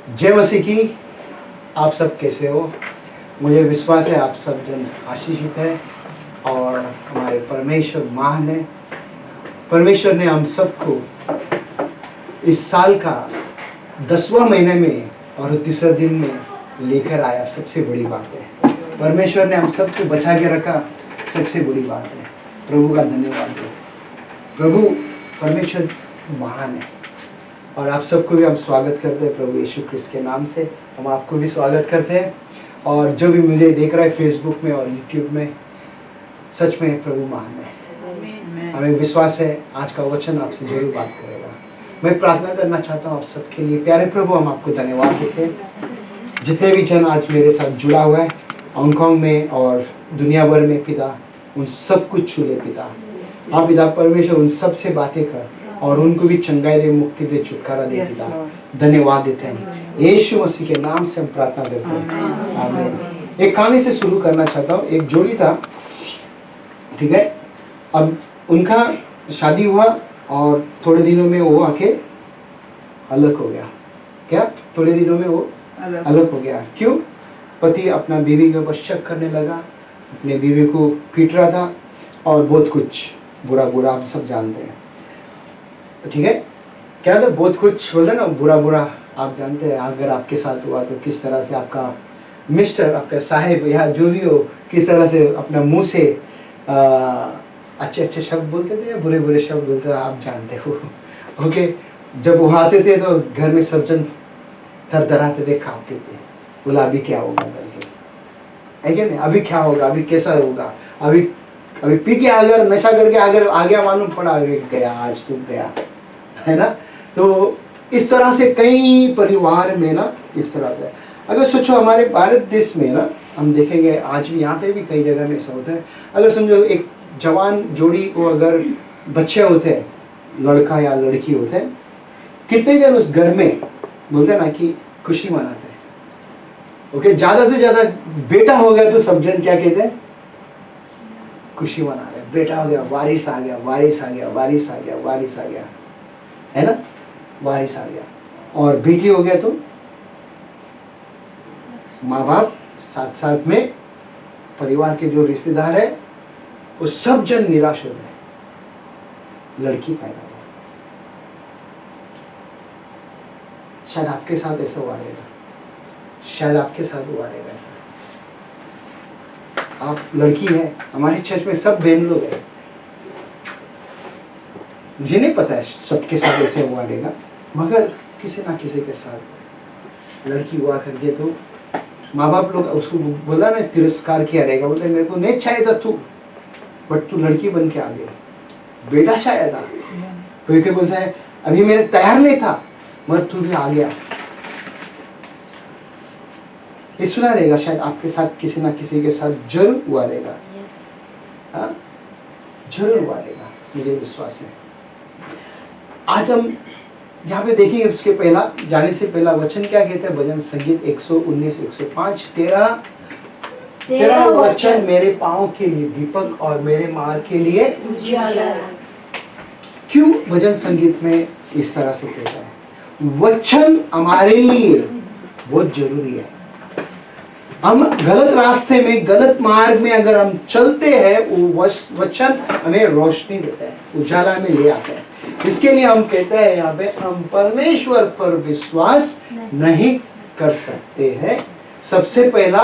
जय मसीह की। आप सब कैसे हो? मुझे विश्वास है आप सब जन आशीषित है और हमारे परमेश्वर महान है। परमेश्वर ने हम सबको इस साल का 10वां महीने में और तीसरा दिन में लेकर आया, सबसे बड़ी बात है। परमेश्वर ने हम सबको बचा के रखा, सबसे बड़ी बात है। प्रभु का धन्यवाद है। प्रभु परमेश्वर महान है और आप सबको भी हम स्वागत करते हैं प्रभु यीशु ख्रिस्त के नाम से। हम आपको भी स्वागत करते हैं और जो भी मुझे देख रहा है फेसबुक में और यूट्यूब में, सच में प्रभु महान है। हमें विश्वास है आज का वचन आपसे जरूर बात करेगा। मैं प्रार्थना करना चाहता हूँ आप सबके लिए। प्यारे प्रभु, हम आपको धन्यवाद देते हैं जितने भी जन आज मेरे साथ जुड़ा हुआ है हांगकांग में और दुनिया भर में, पिता उन सब कुछ छू ले पिता। आप पिता परमेश्वर उन सब से बातें कर और उनको भी चंगाई दे, मुक्ति दे, छुटकारा दे पिता। धन्यवाद देते हैं यीशु मसीह के नाम से हम प्रार्थना करते हैं, आमीन। एक कहानी से शुरू करना चाहता हूँ। एक जोड़ी था, ठीक है। अब उनका शादी हुआ और थोड़े दिनों में वो आके अलग हो गया। क्या? थोड़े दिनों में वो अलग हो गया। क्यों? पति अपना बीवी के ऊपर शक करने लगा, अपने बीवी को पीट रहा था और बहुत कुछ बुरा बुरा हम सब जानते हैं, ठीक है। क्या था? बहुत कुछ बोलते ना, बुरा बुरा आप जानते हैं। अगर आपके साथ हुआ तो किस तरह से आपका मिस्टर, आपका साहेब या जो भी हो, किस तरह से अपना मुंह से अच्छे अच्छे शब्द बोलते थे या बुरे बुरे शब्द बोलते थे, आप जानते हो। ओके, जब वो आते थे तो घर में सब जन थरथराते थे, कांपते थे, बोला अभी क्या होगा करके, है क्या नहीं? अभी क्या होगा, अभी कैसा होगा, अभी अभी पी के अगर नशा करके अगर आ गया, मालूम पड़ा अभी गया, आज तो गया, है ना। तो इस तरह से कई परिवार में ना इस तरह से, अगर सोचो हमारे भारत देश में ना, हम देखेंगे आज भी, यहाँ पे भी कई जगह में ऐसा होता है। अगर समझो एक जवान जोड़ी को अगर बच्चे होते हैं, लड़का या लड़की होते हैं, कितने जन उस घर में बोलते हैं ना कि खुशी मनाते हैं। ओके, ज्यादा से ज्यादा बेटा हो गया तो सब जन क्या कहते हैं? खुशी मना रहे, बेटा हो गया, वारिस आ गया, वारिस आ गया, वारिस आ गया, वारिस आ गया, है ना, वारिस आ गया। और बेटी हो गया तो माँ बाप साथ साथ में परिवार के जो रिश्तेदार है वो सब जन निराश हो गए, लड़की पैदा हुआ। शायद आपके साथ ऐसा हुआ रहेगा, शायद आपके साथ हुआ रहेगा ऐसा। आप लड़की है, हमारे चर्च में सब बहन लोग हैं, मुझे नहीं पता है सबके साथ ऐसे हुआ रहेगा, मगर किसी ना किसी के साथ लड़की हुआ करके तो माँ बाप लोग उसको बोला ना, तिरस्कार किया रहेगा, बोलते मेरे को नहीं चाहिए था तू, बट तू लड़की बन के आ गई, बेटा चाहिए था। कोई कोई बोलता है अभी मेरे तैयार नहीं था, मगर तू भी आ गया। ये सुना रहेगा, शायद आपके साथ किसी ना किसी के साथ जरूर हुआ रहेगा, हाँ जरूर हुआ रहेगा, मुझे विश्वास है। आज हम यहाँ पे देखेंगे, उसके पहला जाने से पहला वचन क्या कहते हैं? भजन संगीत 119 105, तेरा वचन मेरे पाँव के लिए दीपक और मेरे मार्ग के लिए उजाला। क्यों भजन संगीत में इस तरह से कहता है? वचन हमारे लिए बहुत जरूरी है। हम गलत रास्ते में, गलत मार्ग में अगर हम चलते हैं, वो वचन हमें रोशनी देता है, उजाला में ले आता है। इसके लिए हम कहते हैं यहाँ पे, हम परमेश्वर पर विश्वास नहीं कर सकते हैं। सबसे पहला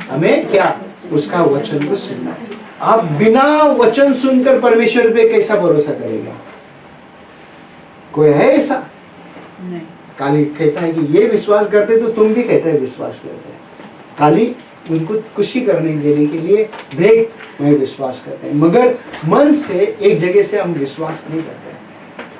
हमें क्या? उसका वचन को सुनना है। आप बिना वचन सुनकर परमेश्वर पे कैसा भरोसा करेगा? कोई है ऐसा? नहीं। काली कहता है कि ये विश्वास करते तो तुम भी कहते हैं विश्वास करते हैं। खाली उनको खुशी करने देने के लिए, देख मैं विश्वास करते हैं, मगर मन से एक जगह से हम विश्वास नहीं करते,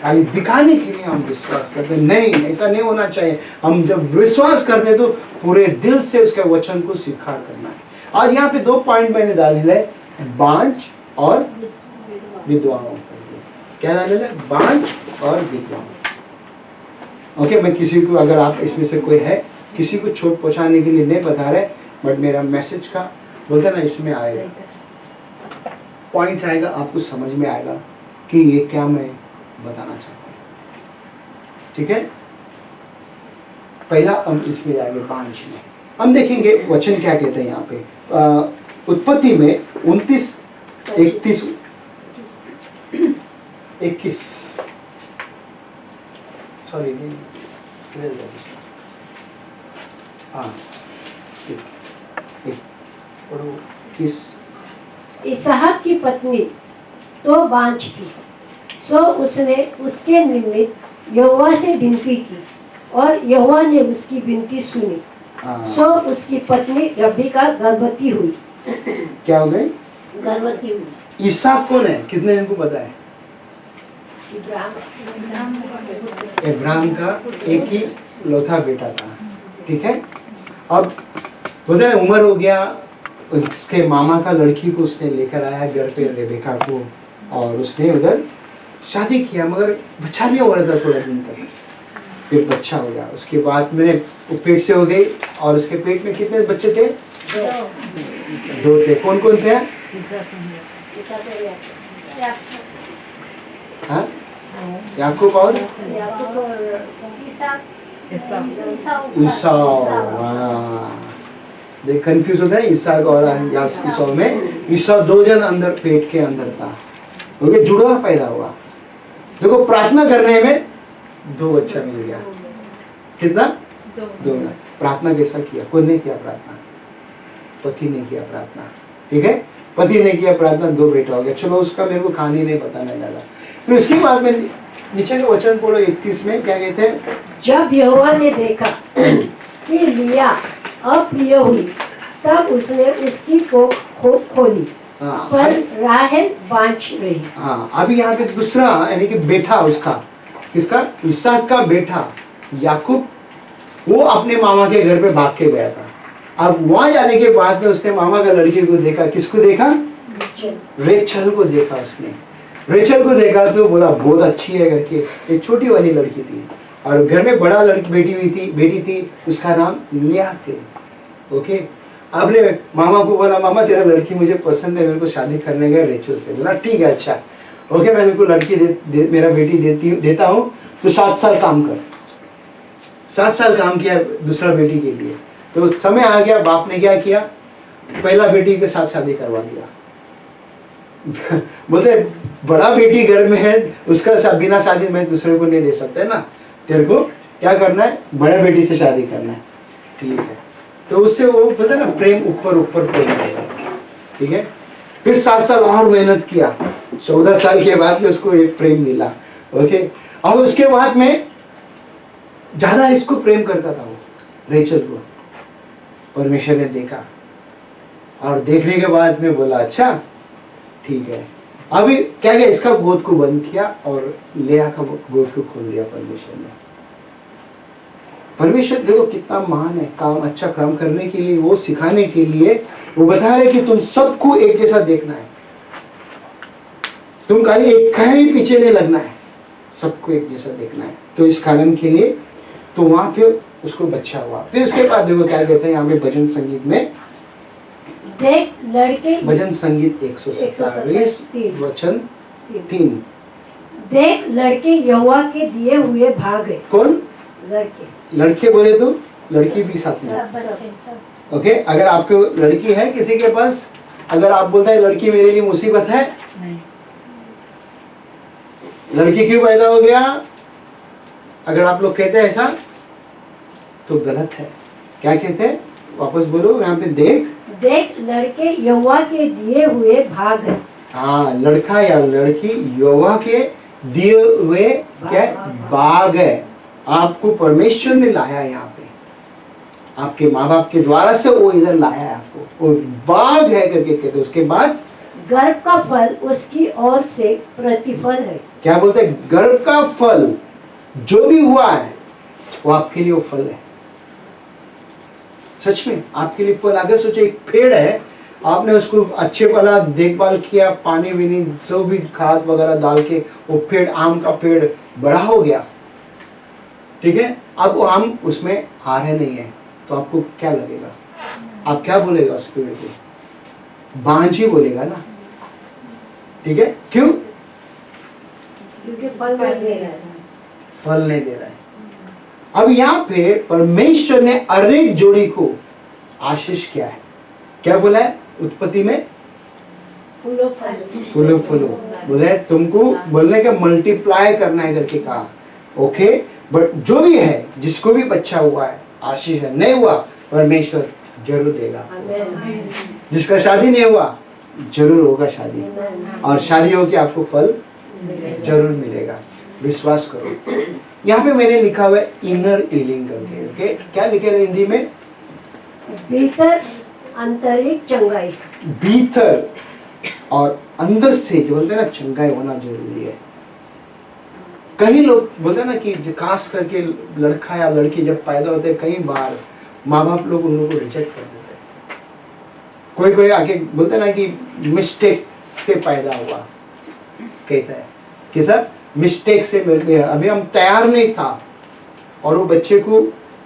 खाली दिखाने के लिए हम विश्वास करते हैं। नहीं, ऐसा नहीं होना चाहिए। हम जब विश्वास करते हैं तो पूरे दिल से उसके वचन को स्वीकार करना है। और यहाँ पे 2 पॉइंट मैंने डाले है, बांझ और विधवाओं। क्या डाले है? बांझ और विधवाओं। ओके, मैं किसी को, अगर आप इसमें से कोई है, किसी को चोट पहुंचाने के लिए नहीं बता रहे, बट मेरा मैसेज का बोलते ना, इसमें आएगा, पॉइंट आएगा, आपको समझ में आएगा कि ये क्या मैं बताना चाहता हूँ, ठीक है। पहला हम इसमें जाएंगे 5 में। हम देखेंगे वचन क्या कहते हैं यहाँ पे। उत्पत्ति में 29, 31, 21, सॉरी हाँ, किस इसहाक की पत्नी तो बांझ थी, सो उसने उसके निमित्त यहोवा से विनती की और यहोवा ने उसकी विनती सुनी। सो उसकी पत्नी रबीका गर्भवती हुई। क्या हो गई? गर्भवती हुई। इसहाक कौन है? कितने जन को पता है? इब्राहिम का एक ही लौथा बेटा था, ठीक है। अब बोलते हैं उम्र हो गया, उसके मामा का लड़की को उसने लेकर आया घर पे, रेबेका को, और उसने उधर शादी किया, मगर बच्चा नहीं हो रहा था थोड़ा दिन तक। फिर बच्चा हो गया, उसके बाद मैंने वो पेट से हो गई, और उसके पेट में कितने बच्चे थे? 2 थे। कौन कौन थे? हाँ, याकूब और ईसाऊ। देख कंफ्यूज होता है ईसाक और ईसाऊ में। ईसाऊ 2 जन अंदर पेट के अंदर था, क्योंकि जुड़वा पैदा हुआ। देखो प्रार्थना करने में 2 बच्चा मिल गया। कितना? 2। प्रार्थना कैसा किया? कौन ने किया प्रार्थना? पति ने किया प्रार्थना, ठीक है। पति ने किया प्रार्थना, 2 बेटा हो गया। चलो उसका मेरे को कहानी नहीं बताना ज्यादा। फिर उसके बाद में नीचे के वचन पढ़ो 31 में क्या कहते हैं? जब यहोवा ने देखा कि लिया अप्रिय हुई, तब उसने उसकी कोख खोली, पर राहेल बांझ रही। हाँ, अभी यहाँ पे दूसरा यानी कि बेटा उसका, किसका? इसहाक का बेटा याकूब, वो अपने मामा के घर पे भाग के गया था। अब वहां जाने के बाद में उसने मामा का लड़की को देखा। किसको देखा? रेचल को देखा। उसने रेचल को देखा तो बोला बहुत अच्छी है करके। एक छोटी वाली लड़की थी, और घर में बड़ा लड़की बेटी थी, उसका नाम लिया थी। ओके, आपने मामा को बोला मामा तेरा लड़की मुझे पसंद है, मेरे को शादी करने गए रेचल से। बोला ठीक है, अच्छा ओके, मैं तेरे को लड़की मेरा बेटी देता हूँ, तो 7 साल काम कर। 7 साल काम किया दूसरा बेटी के लिए। तो समय आ गया, बाप ने क्या किया? पहला बेटी के साथ शादी करवा दिया। बोलते बड़ा बेटी घर में है, उसका बिना शादी में दूसरे को नहीं दे सकते ना, तेरे को क्या करना है? बड़ा बेटी से शादी करना है, ठीक है। तो उससे वो पता ना प्रेम ऊपर प्रेम आएगा, ठीक है। फिर 7 साल और मेहनत किया, 14 साल के बाद में उसको एक प्रेम मिला। ओके, और उसके बाद में ज्यादा इसको प्रेम करता था वो, रेचल को। परमेश्वर ने देखा, और देखने के बाद में बोला अच्छा ठीक है। अभी क्या किया? इसका गोद को बंद किया और लेया का गोद को खोल दिया परमेश्वर ने। परमेश्वर देखो कितना महान है, काम अच्छा काम करने के लिए, वो सिखाने के लिए वो बता रहे कि तुम सबको एक जैसा देखना है, तुम खाली एक कहीं पीछे नहीं लगना है, सबको एक जैसा देखना है। तो इस कारण के लिए तो वहां पे उसको बच्चा हुआ। फिर उसके बाद देखो क्या कहते हैं यहाँ पे भजन संगीत में, देख लड़के, भजन संगीत 127 वचन 3। देख लड़के यहोवा के दिए हुए भाग है। कौन? लड़के। लड़के बोले तो लड़की भी साथ में। ओके, अगर आपको लड़की है किसी के पास, अगर आप बोलते हैं लड़की मेरे लिए मुसीबत है, लड़की क्यों पैदा हो गया, अगर आप लोग कहते हैं ऐसा तो गलत है। क्या कहते हैं? वापस बोलो यहाँ पे। देख लड़के यहोवा के दिए हुए भाग है। हाँ, लड़का या लड़की यहोवा के दिए हुए क्या बाग है। आपको परमेश्वर ने लाया यहाँ पे, आपके माँ बाप के द्वारा से वो इधर लाया है आपको, वो बाग है करके कहते। उसके बाद गर्भ का फल उसकी ओर से प्रतिफल है। क्या बोलते हैं? गर्भ का फल जो भी हुआ है वो आपके लिए वो फल है। सच में आपके लिए फल। अगर सोचो एक पेड़ है, आपने उसको अच्छे वाला देखभाल किया, पानी विनी जो भी खाद वगैरह डाल के वो पेड़, आम का पेड़ बड़ा हो गया, ठीक है। अब वो आम उसमें हारे नहीं है, तो आपको क्या लगेगा? आप क्या बोलेगा उस पेड़ को? बांझ ही बोलेगा ना, ठीक है। क्यों? क्योंकि फल नहीं दे रहा है। फल नहीं दे रहा है। अब यहाँ पे परमेश्वर ने हर एक जोड़ी को आशीष किया है। क्या बोला है उत्पत्ति में? फूलो फलो। फूलो फूलो बोला है, तुमको बोलने का मल्टीप्लाई करना है करके कहा। ओके, बट जो भी है, जिसको भी बच्चा हुआ है आशीष है, नहीं हुआ परमेश्वर जरूर देगा। आमीन। जिसका शादी नहीं हुआ जरूर होगा शादी, और शादी होगी आपको फल जरूर मिलेगा, विश्वास करो। यहाँ पे मैंने लिखा हुआ है इनर हीलिंग करके। ओके, क्या लिखा है हिंदी में? भीतर आंतरिक चंगाई। भीतर और अंदर से जो बोलते हैं ना चंगाई होना जरूरी है। कई लोग बोलते हैं ना कि खास करके लड़का या लड़की जब पैदा होते हैं, कई बार माँ बाप लोग उन लोगों को रिजेक्ट कर देते हैं। कोई कोई आके बोलते हैं ना कि मिस्टेक से पैदा हुआ, कहता है कि सर मिस्टेक से अभी हम तैयार नहीं था, और वो बच्चे को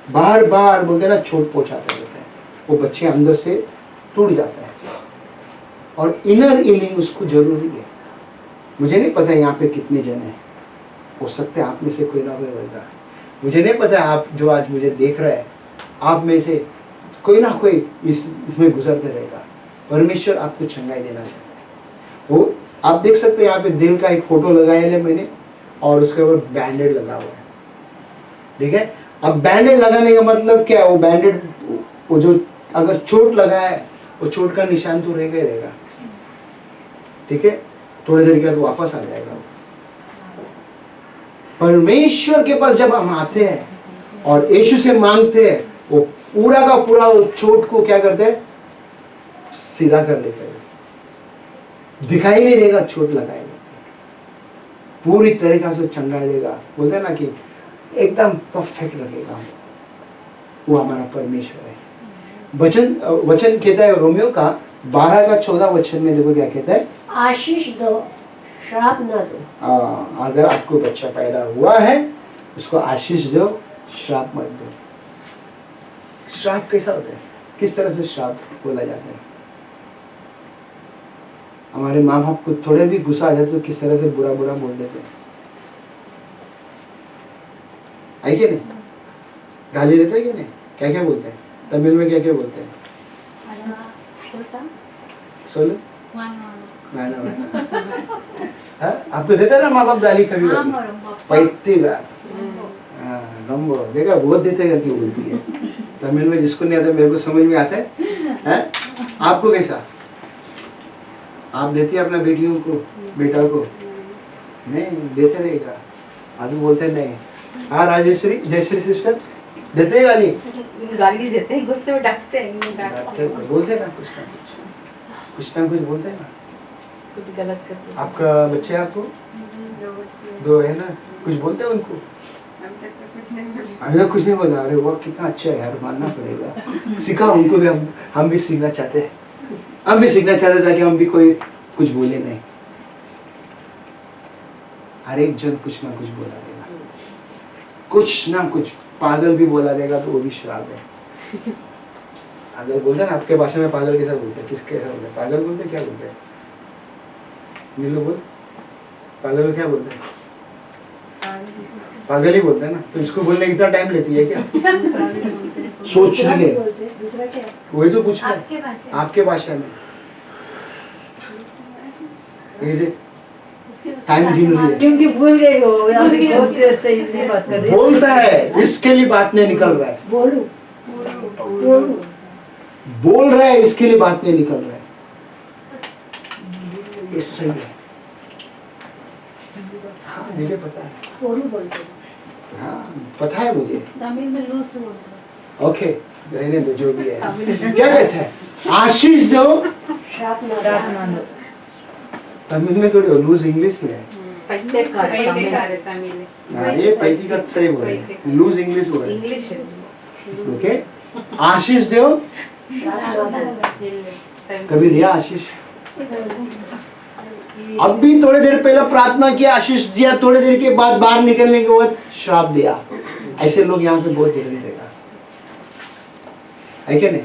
बार बार बोलते हैं ना चोट पहुंचाते रहते हैं, वो बच्चे अंदर से टूट जाता है। और इनर हीलिंग उसको जरूरी है। मुझे नहीं पता यहाँ पे कितने जन हैं, हो सकते हैं आप में से कोई ना कोई होगा, मुझे नहीं पता। आप जो आज मुझे देख रहे हैं, आप में से कोई ना कोई इसमें गुजरते रहेगा। परमेश्वर आपको चंगाई देना चाहता है। वो आप देख सकते हैं यहाँ पे दिल का एक फोटो लगाया है मैंने, और उसके ऊपर बैंडेड लगा हुआ है। ठीक है, अब बैंडेड लगाने का मतलब क्या है? वो बैंडेड, वो जो अगर चोट लगा है, वो चोट का निशान तो रहेगा ही रहेगा। ठीक है, थोड़ी देर के बाद वापस आ जाएगा। परमेश्वर के पास जब हम आते हैं और यीशु से मांगते हैं, वो पूरा का पूरा चोट को क्या करते हैं? सीधा कर लेते हैं, दिखाई नहीं देगा चोट लगाएगा, पूरी तरीका से चंगा देगा। बोलते हैं ना कि एकदम परफेक्ट लगेगा। वो हमारा परमेश्वर है। वचन कहता है रोमियो का 12 का 14 वचन में, देखो क्या कहता है? आशीष दो, श्राप न दो। अगर आपको बच्चा पैदा हुआ है, उसको आशीष दो, श्राप मत दो। श्राप कैसा होता है? किस तरह से श्राप बोला जाता है? हमारे माँ बाप को थोड़े भी गुस्सा आ जाए तो किस तरह से बुरा बुरा बोल देते हैं, है कि नहीं? गाली देते हैं कि नहीं? क्या क्या बोलते हैं? तमिल में क्या क्या बोलते हैं? सोलो आपको देता है ना माँ बाप गाली कभी? पैतीगा नंबो देखा, बहुत देते करके बोलती है। तमिल में जिसको नहीं आता, मेरे को समझ में आता है? आपको कैसा? आप देती है अपना बेटियों को, बेटा को? नहीं देते रहेगा, अभी बोलते नहीं। हाँ राजेश्वरी, जयश्री सिस्टर देते हैं गाली? गाली देते हैं, गुस्से में डांटते हैं, बोलते हैं ना कुछ ना कुछ बोलते हैं ना, कुछ गलत करते हैं। आपका बच्चे आपको दो है ना, कुछ बोलते हैं उनको? अभी तक कुछ नहीं बोला। अरे वो कितना अच्छा है यार, मानना पड़ेगा। सीखा उनको भी, हम भी सीखना चाहते हैं, हम भी सीखना चाहते ताकि हम भी कोई कुछ बोले नहीं। हर एक जन कुछ ना कुछ बोला देगा, कुछ ना कुछ। पागल भी बोला देगा तो वो भी श्राप है। अगर बोलते हैं ना आपके भाषा में पागल कैसा बोलते हैं? कैसा बोलते हैं? पागल बोलते हैं? क्या बोलते हैं? मिलो बोल, पागल क्या बोलते हैं? पागल ही बोलते हैं ना। तो इसको बोलने कितना टाइम लेती है क्या? सोच रही है, दूसरा क्या? वही तो पूछ रहा है आपके भाषा में। टाइम गिन रही है, क्योंकि भूल गई हो, बहुत देर से हिंदी बात कर रही हो। बोलता है इसके लिए बात नहीं निकल रहा है, बोलूं? बोलूं? बोल रहा है इसके लिए बात नहीं निकल रहा है। ये सही है। हाँ मुझे पता है, बोलूं बोलते हैं। हाँ पता है मुझे। तमिल में लूज बोलते हैं। ओके रहने दो, जो भी है। क्या कहते हैं? आशीष दो, श्राप न दो। तमिल में थोड़ी लूज इंग्लिश में है। पैसे का तमिल हाँ ये पैती का सही बोल रहे हैं, लूज इंग्लिश बोल रहे हैं। इंग्लिश है। ओके, आशीष दो। कभी दिया आशीष? अब भी थोड़ी देर पहले प्रार्थना किया, आशीष दिया, थोड़ी देर के बाद बाहर निकलने के बाद श्राप दिया। ऐसे लोग यहाँ पे बहुत जल्दी रहेगा, है क्या नहीं?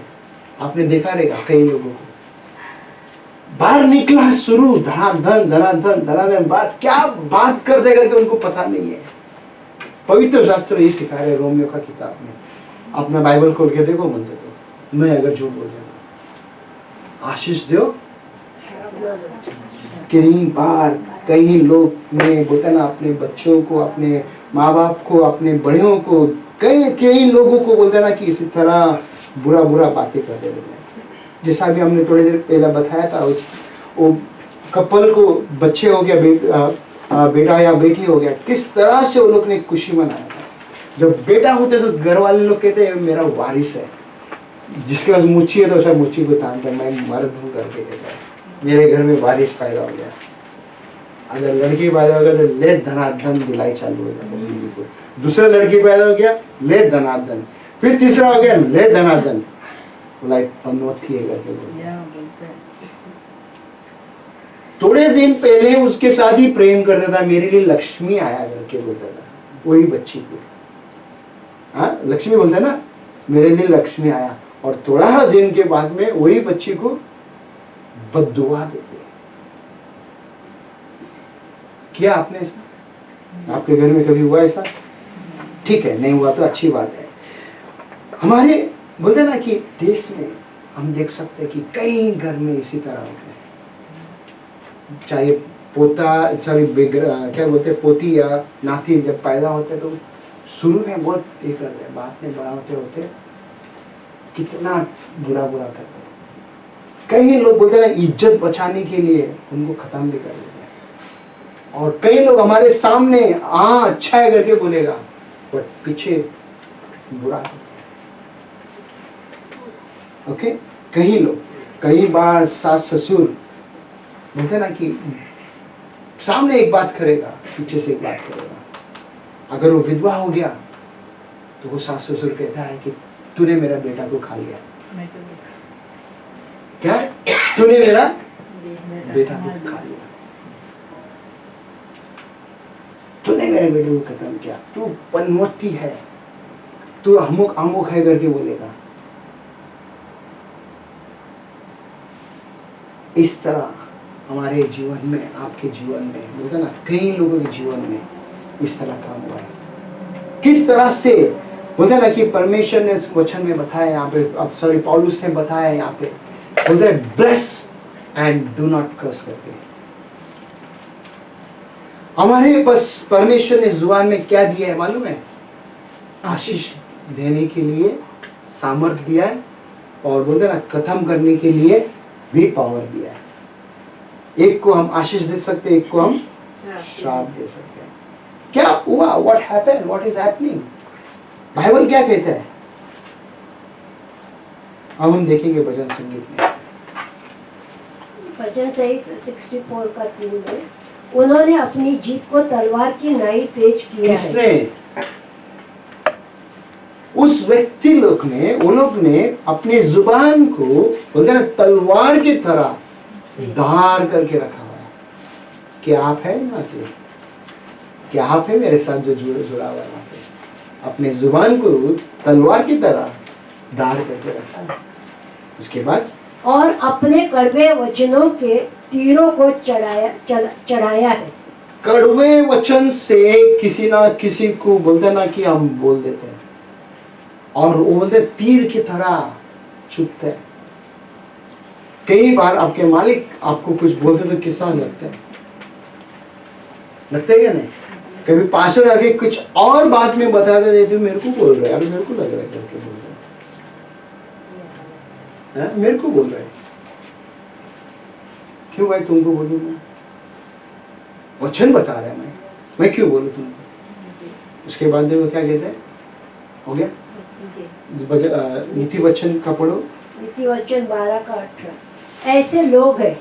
आपने देखा रहेगा कई लोगों को, बाहर निकला शुरू धनाधन धनाधन धनाधन, बात क्या बात करते करके उनको पता नहीं है। पवित्र शास्त्र ये सिखा रहे रोमियो का किताब में। अपना बाइबल खोल के देखो, मन देखो, मैं अगर झूठ बोल देता, आशीष दो। कई बार कई लोग ने बोलते ना अपने बच्चों को, अपने माँ बाप को, अपने बड़ों को, कई लोगों को बोलते ना कि इसी तरह बुरा बुरा बातें कर देते हैं। जैसा भी हमने थोड़ी देर पहले बताया था, उस वो कपल को बच्चे हो गया, बेटा या बेटी हो गया, किस तरह से वो लोग ने खुशी मनाया था। जब बेटा होते तो घर वाले लोग कहते हैं मेरा वारिस है, जिसके पास मुच्छी है तो सब मुच्छी को तान कर मैं मर्द हूँ करके कहता है, मेरे घर में वारिस पैदा हो गया। अगर लड़की पैदा हो गया तो ले धनाधन दिलाई चालू हो जाता है। दूसरा लड़की पैदा हो गया, ले धनाधन, फिर तीसरा हो गया, ले धनाधन, लाइक पनौती है करके बोलते हैं। थोड़े दिन पहले उसके साथ ही प्रेम करता था, मेरे लिए लक्ष्मी आया करके बोलता था वही बच्ची को। हाँ, लक्ष्मी बोलते ना, मेरे लिए लक्ष्मी आया, और थोड़ा दिन के बाद में वही बच्ची को बद्दुआ देते। क्या आपने ऐसा आपके घर में कभी हुआ ऐसा? ठीक है, नहीं हुआ तो अच्छी बात है। हमारे बोलते ना कि देश में हम देख सकते हैं कि कई घर में इसी तरह होते हैं। चाहे पोता, क्या बोलते, पोती या नाती जब पैदा होते तो शुरू में बहुत ये करते हैं, बाद में बड़ा होते होते कितना बुरा बुरा करते हैं। कई लोग बोलते हैं इज्जत बचाने के लिए उनको खत्म भी कर देते हैं, और कई लोग हमारे सामने हाँ अच्छा है करके बोलेगा, बट पीछे बुरा करते हैं। ओके, कई लोग, कई बार सास ससुर बोलते ना कि सामने एक बात करेगा, पीछे से एक बात करेगा। अगर वो विधवा हो गया तो वो सास ससुर कहता है कि तूने मेरा बेटा को खा लिया। क्या? तूने मेरा बेटा को खा लिया, तूने मेरे बेटे को खत्म किया, तू पनौती है, तू अमुक अमुक है करके बोलेगा। इस तरह हमारे जीवन में, आपके जीवन में, बोलते ना कई लोगों के जीवन में इस तरह काम हुआ है। किस तरह से बोलते ना कि परमेश्वर ने इस वचन में बताया यहाँ पे, अब सॉरी पौलुस ने बताया यहाँ पे, बोलते हैं ब्लेस एंड डू नॉट कर्स करके। हमारे बस परमेश्वर ने जुबान में क्या दिया है मालूम है? आशीष देने के लिए सामर्थ्य दिया है, और बोलते ना खत्म करने के लिए भी पावर दिया है। एक को हम आशीष दे सकते हैं, एक को हम श्राप दे सकते हैं। क्या हुआ? What happened? What is happening? Bible क्या कहता है? अब हम देखेंगे भजन संगीत में। भजन संहिता 64 का 3 में, उन्होंने अपनी जीभ को तलवार की नाई तेज किया है। किसने? उस व्यक्ति लोग ने, उन लोग ने अपने जुबान को बोलते ना तलवार की तरह धार करके रखा हुआ है। क्या आप है ना? क्या आप है मेरे साथ जो जुड़ा हुआ है? अपने जुबान को तलवार की तरह धार करके रखा है। उसके बाद और अपने कड़वे वचनों के तीरों को चढ़ाया है। कड़वे वचन से किसी ना किसी को बोलते ना कि हम बोल देते हैं, और वो बोलते तीर की तरह चुभते हैं। कई बार आपके मालिक आपको कुछ बोलते तो किस तरह लगता है? लगता है क्या नहीं? कभी पास्टर आके कुछ और बात में बता देते थे, मेरे को बोल रहे हैं, अरे मेरे को लग रहा है करके बोल रहे हैं, मेरे को बोल रहे हैं। क्यों भाई तुमको बोलूं? मैं वचन बता रहा है, मैं क्यों बोलूं तुमको? उसके बाद देखो क्या कहते हैं, हो गया नीति वचन का पढ़ो। नीति वचन 12 का 18। ऐसे लोग हैं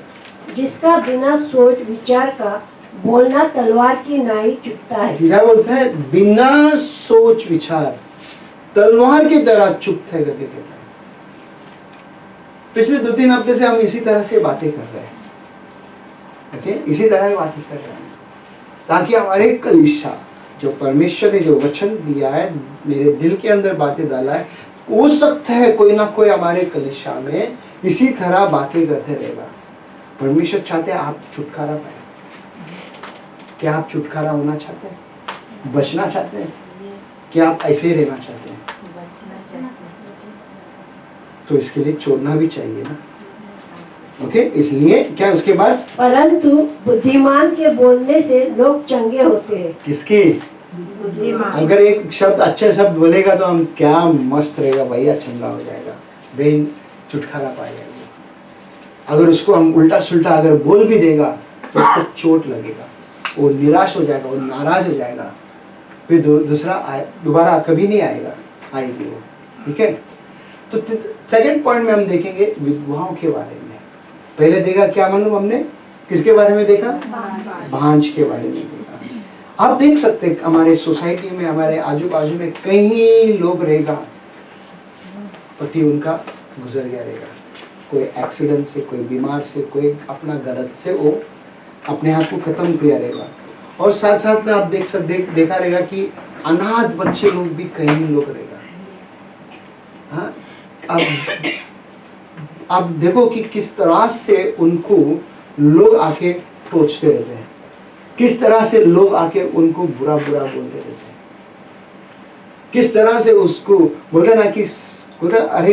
जिसका बिना सोच विचार का बोलना तलवार की नाई चुभता है। क्या बोलता है? बिना सोच विचार तलवार की तरह चुभता है करके कहता है। पिछले 2-3 हफ्ते से हम इसी तरह से बातें कर रहे हैं, ओके? इसी तरह की बातें कर रहे हैं ताकि हमारे कलीसिया, जो परमेश्वर ने जो वचन दिया है, मेरे दिल के अंदर बातें डाला है, हो सकता है कोई ना कोई हमारे कलीसिया में इसी तरह बातें करते रहेगा। परमेश्वर चाहते हैं आप छुटकारा पाए। क्या आप छुटकारा होना चाहते हैं? बचना चाहते हैं? कि आप ऐसे ही रहना चाहते हैं? तो इसके लिए छोड़ना भी चाहिए ना। ओके, इसलिए क्या उसके बाद, परंतु बुद्धिमान के बोलने से लोग चंगे होते हैं। किसकी? अगर एक शब्द अच्छे शब्द बोलेगा तो हम क्या मस्त रहेगा भैया, चंगा हो जाएगा, बेन छुटकारा पाएगा। अगर उसको हम उल्टा सुल्टा अगर बोल भी देगा तो उसको चोट लगेगा, वो निराश हो जाएगा, वो नाराज हो जाएगा, फिर दोबारा कभी नहीं आएगी वो। ठीक है, तो सेकंड पॉइंट में हम देखेंगे विधवाओं के बारे में। पहले देखा क्या मालूम हमने, किसके बारे में देखा? भांज के बारे में देखा। आप देख सकते हैं हमारे सोसाइटी में, हमारे आजू बाजू में कई लोग रहेगा, पति उनका गुजर गया रहेगा, कोई एक्सीडेंट से, कोई बीमार से, कोई अपना गलत से वो अपने आप को खत्म किया रहेगा। और साथ साथ में आप देखा रहेगा कि अनाथ बच्चे लोग भी कई लोग रहेगा। हाँ, अब देखो कि किस तरह से उनको लोग आके टोचते रहते हैं, किस तरह से लोग आके उनको बुरा बुरा बोलते रहते हैं, किस तरह से उसको बोलते ना कि अरे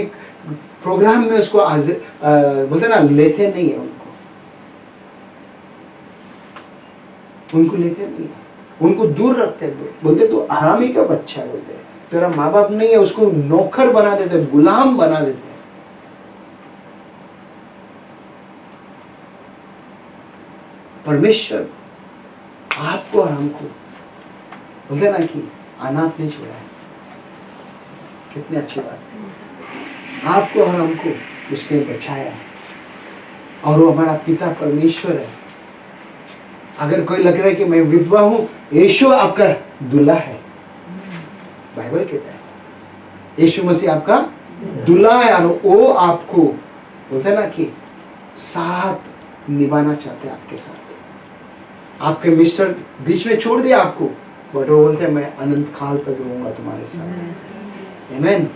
प्रोग्राम में उसको बोलते ना लेते नहीं है, उनको लेते नहीं है, उनको दूर रखते हैं। बोलते तो हरामी का बच्चा, बोलते तेरा माँ बाप नहीं है, उसको नौकर बना देते, गुलाम बना देते। परमेश्वर आपको और हमको बोलते ना कि अनाथ नहीं छोड़ा है। कितनी अच्छी बात है, आपको और हमको उसने बचाया और वो हमारा पिता परमेश्वर है। अगर कोई लग रहा है कि मैं विधवा हूं, यीशु आपका दूल्हा है। बाइबल कहता है यीशु मसीह आपका दूल्हा है और वो आपको बोलते ना कि साथ निभाना चाहते हैं आपके साथ। आपके मिस्टर बीच में छोड़ दिया आपको, बट वो बोलते हैं मैं अनंत काल तक रहूंगा तुम्हारे साथ। आमीन।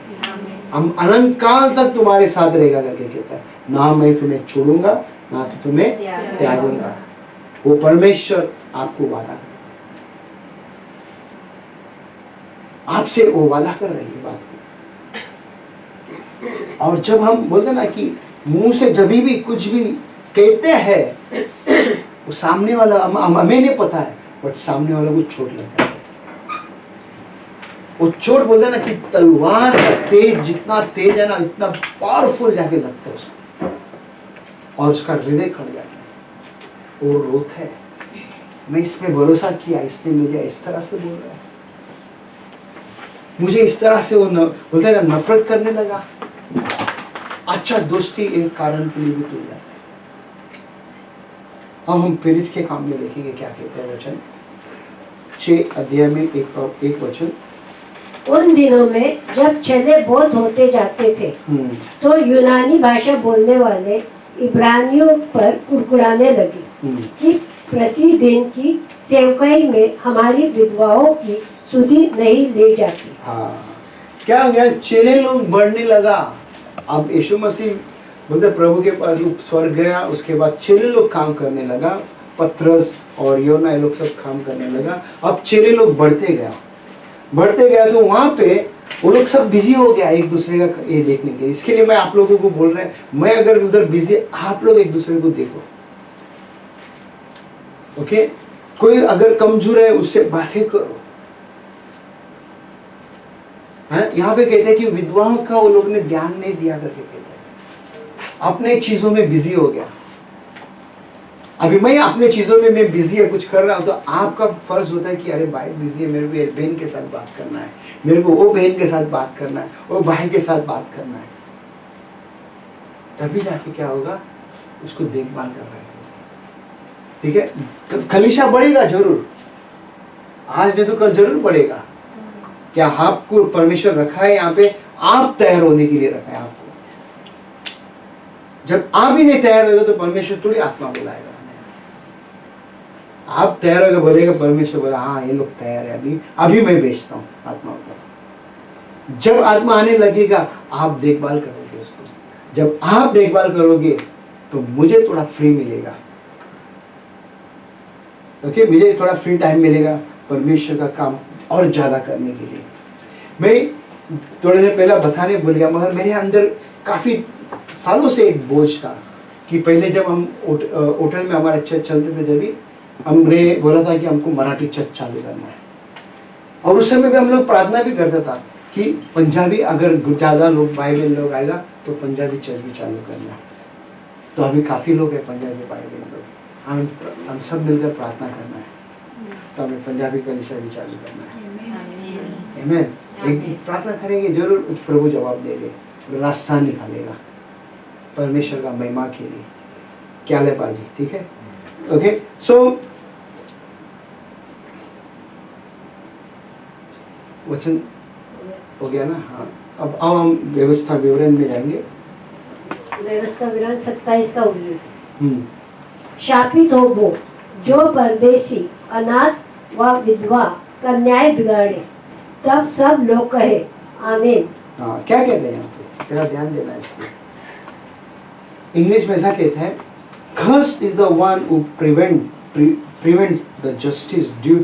हम अनंत काल तक तुम्हारे साथ रहेगा करके कहता है, ना मैं तुम्हें छोड़ूंगा ना तो तुम्हें त्यागूंगा। वो परमेश्वर आपको वादा कर, आपसे वो वादा कर रही है बात को। और जब हम बोलते ना कि मुंह से जब भी कुछ भी कहते हैं, वो सामने वाला हमें नहीं पता है, बट सामने वाला को चोट लगता है। वो चोट बोलते ना कि तलवार का तेज जितना तेज है ना, इतना पावरफुल जाके लगता है उसको, और उसका हृदय खड़ जाता है। वो रोता है, मैं इस पे भरोसा किया, इसने मुझे इस तरह से बोल रहा है, मुझे इस तरह से वो बोलते ना नफरत करने लगा। अच्छा दोस्ती एक कारण के लिए भी टूट जाता है। हम प्रेरित के काम में देखेंगे क्या कहते हैं वचन, 6 अध्याय में एक वचन। उन दिनों में जब छेले बहुत होते जाते थे तो यूनानी भाषा बोलने वाले इब्रानियों पर कुड़कुड़ाने लगे कि प्रतिदिन की सेवकाई में हमारी विधवाओं की सुधि नहीं ले जाती। हाँ, क्या हो गया, चेले लोग बढ़ने लगा। अब यीशु मसीह बोलते प्रभु के पास स्वर्ग गया, उसके बाद चेले लोग काम करने लगा, पतरस और योना ये लोग सब काम करने लगा। अब चेले लोग बढ़ते गया तो वहां पे वो लोग सब बिजी हो गया एक दूसरे का ये देखने के लिए। इसके लिए मैं आप लोगों को बोल रहा है, मैं अगर उधर बिजी, आप लोग एक दूसरे को देखो। ओके, कोई अगर कमजोर है उससे बातें करो। यहाँ पे कहते हैं कि विधवाओं का वो लोग ने ध्यान नहीं दिया करके कहते हैं, अपने चीजों में बिजी हो गया। अभी मैं अपने चीजों में मैं बिजी है, कुछ कर रहा हूं, तो आपका फर्ज होता है कि अरे भाई बिजी है, मेरे को ये बहन के साथ बात करना है, मेरे को वो बहन के साथ बात करना है, वो भाई के साथ बात करना है। तभी जाके क्या होगा, उसको देखभाल कर रहे हैं। ठीक है, कलीसिया बढ़ेगा जरूर, आज नहीं तो कल जरूर बढ़ेगा। क्या आपको परमेश्वर रखा है यहाँ पे, आप तैयार होने के लिए रखा है आपको। जब आप ही नहीं तैयार होगा तो परमेश्वर थोड़ी आत्मा बुलाएगा। आप तैयार होगा, बोलेगा परमेश्वर, बोला हाँ ये लोग तैयार है, अभी मैं भेजता हूँ आत्मा को। जब आत्मा आने लगेगा आप देखभाल करोगे उसको। जब आप देखभाल करोगे तो मुझे थोड़ा फ्री मिलेगा। ओके, मुझे थोड़ा फ्री टाइम मिलेगा परमेश्वर का काम और ज्यादा करने के लिए। मैं थोड़ी देर पहले बताने भूल गया, मगर मेरे अंदर काफ़ी सालों से एक बोझ था कि पहले जब हम होटल में हमारा चर्च चलते थे, जब भी हमने बोला था कि हमको मराठी चर्च चालू करना है, और उस समय भी हम लोग प्रार्थना भी करता था कि पंजाबी अगर ज़्यादा लोग बाइबल लोग आएगा तो पंजाबी चर्च भी चालू करना है। तो अभी काफ़ी लोग हैं पंजाबी बाइबल लोग, हम सब मिलकर प्रार्थना करना है, तो हमें पंजाबी कलीसिया भी चालू करना है। आमीन। एक प्रार्थना करेंगे, जरूर प्रभु जवाब देंगे, रास्ता निकालेगा परमेश्वर का महिमा के लिए। क्या ले बाजी, ठीक है? ओके, सो वचन हो गया ना? हाँ, अब हम व्यवस्था विवरण में जाएंगे। व्यवस्था विवरण 27 का 19। शापित हो वो जो परदेसी, अनाथ व विधवा का न्याय बिगाड़े। तब सब लोग कहे आमीन। हाँ, क्या कहते हैं यहाँ पे? तेरा ध्यान देना है इसको। इंग्लिश में ऐसा कहते हैं, Cursed is the one who prevents the justice due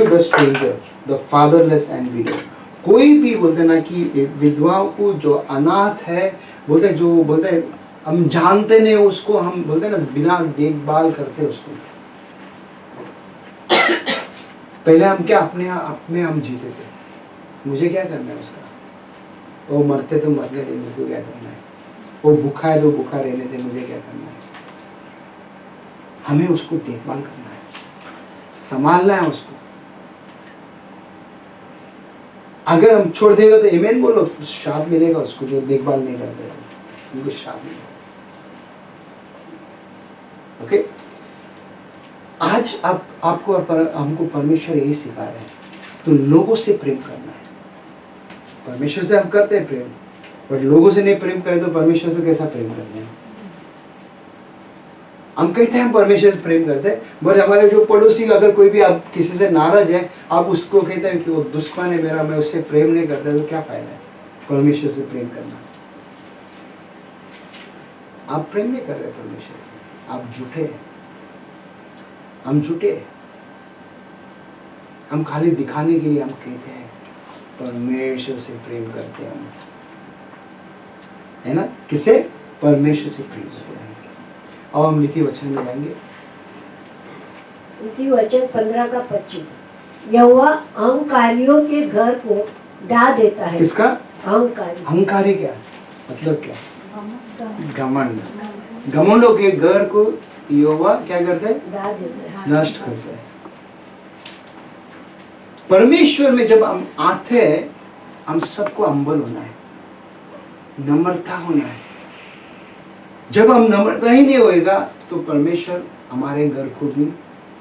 the stranger, the fatherless and widow। कोई भी बोलते ना कि विधवाओं को, जो अनाथ है, बोलते जो बोलते हैं हम जानते नहीं उसको, हम बोलते ना बिना देखभाल करते उसको। पहले हम क्या अपने आप में हम जीते थे, मुझे क्या करना है उसका, वो मरते तो मरने दे, मुझे क्या करना है, वो भूखा है तो भूखा रहने दे, मुझे क्या करना है। हमें उसको देखभाल करना है, संभालना है उसको। अगर हम छोड़ देगा तो आमीन बोलो, शाप मिलेगा उसको जो देखभाल नहीं करते, उनको शाप मिलेगा। ओके, आज आपको और हमको परमेश्वर यही सिखा रहे हैं, तो लोगों से प्रेम करना है। परमेश्वर से हम करते हैं प्रेम, बट लोगों से नहीं प्रेम करें तो परमेश्वर से कैसा प्रेम करते हैं? हम कहते हैं हम परमेश्वर से प्रेम करते हैं, बट हमारे जो पड़ोसी, अगर कोई भी आप किसी से नाराज है, आप उसको कहते हैं कि वो दुश्मन है मेरा, मैं उससे प्रेम नहीं करता, तो क्या फायदा है परमेश्वर से प्रेम करना? आप प्रेम नहीं कर रहे परमेश्वर से, आप झूठे हैं। हम झूठे हैं, हम खाली दिखाने के लिए हम कहते हैं परमेश्वर से प्रेम करते हैं हम, है ना? किसे? परमेश्वर से प्रेम करते हैं। अब हम नीति वचन में जाएंगे। नीति वचन 15 का 25। यहोवा अहंकारियों के घर को ढा देता है। किसका? अहंकारी। अहंकारी क्या मतलब? क्या? घमंड। घमंडों के घर को यहोवा क्या करते हैं? ढा देता है, नष्ट करते हैं। परमेश्वर में जब हम आते हैं, हम सबको हम्बल होना है, नम्रता होना है। जब हम नम्रता ही नहीं होएगा तो परमेश्वर हमारे घर को भी